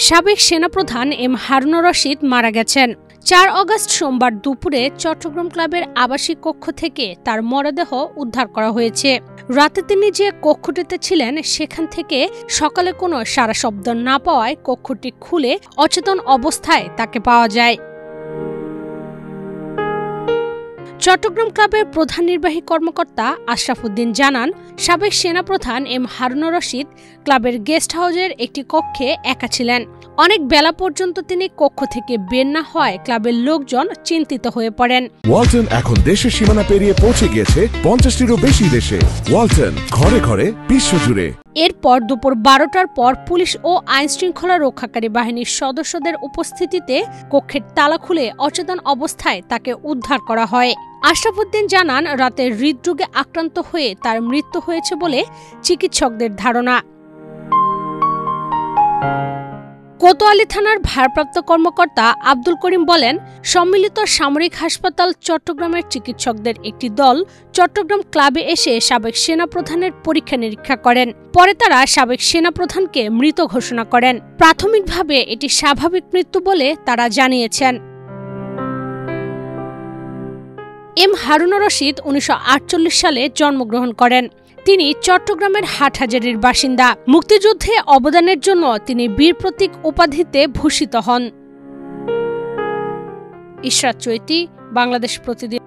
সাবেক সেনাপ্রধান এম হারুনুর রশিদ মারা গেছেন। ৪ অগস্ট সোমবার দুপুরে চট্টগ্রাম ক্লাবের আবাসিক কক্ষ থেকে তার মরদেহ উদ্ধার করা হয়েছে। রাতে তিনি যে কক্ষটিতে ছিলেন সেখান থেকে সকালে কোনো সাড়া শব্দ না পাওয়ায় কক্ষটি খুলে অচেতন অবস্থায় তাকে পাওয়া যায়। চট্টগ্রাম ক্লাবের প্রধান নির্বাহী কর্মকর্তা আশরাফ উদ্দিন জানান, সাবেক সেনাপ্রধান এম হারুনুর রশিদ ক্লাবের গেস্ট হাউসের একটি কক্ষে একা ছিলেন। অনেক বেলা পর্যন্ত তিনি কক্ষ থেকে বের না হওয়ায় ক্লাবের লোকজন চিন্তিত হয়ে পড়েন। ওয়ালটন এখন দেশের সীমানা পেরিয়ে পৌঁছে গিয়েছে 50টিরও বেশি দেশে। ওয়ালটন, ঘরে ঘরে, বিশ্বজুড়ে। এরপর দুপুর 12টার পর পুলিশ ও আইনশৃঙ্খলা রক্ষাকারী বাহিনীর সদস্যদের উপস্থিতিতে কক্ষের তালা খুলে অচেতন অবস্থায় তাকে উদ্ধার করা হয়। আশরাফ উদ্দিন জানান, রাতে হৃদরোগে আক্রান্ত হয়ে তার মৃত্যু হয়েছে বলে চিকিৎসকদের ধারণা। কোতোয়ালি থানার ভারপ্রাপ্ত কর্মকর্তা আব্দুল করিম বলেন, সম্মিলিত সামরিক হাসপাতাল চট্টগ্রামের চিকিৎসকদের একটি দল চট্টগ্রাম ক্লাবে এসে সাবেক সেনাপ্রধানের পরীক্ষা নিরীক্ষা করেন। পরে তারা সাবেক সেনাপ্রধানকে মৃত ঘোষণা করেন। প্রাথমিকভাবে এটি স্বাভাবিক মৃত্যু বলে তারা জানিয়েছেন। এম হারুনুর রশিদ 1948 সালে জন্মগ্রহণ করেন। তিনি চট্টগ্রামের হাটহাজারীর বাসিন্দা। মুক্তিযুদ্ধে অবদানের জন্য তিনি বীর প্রতীক উপাধিতে ভূষিত হন। ইশরাত চৈতি, বাংলাদেশ প্রতিদিন।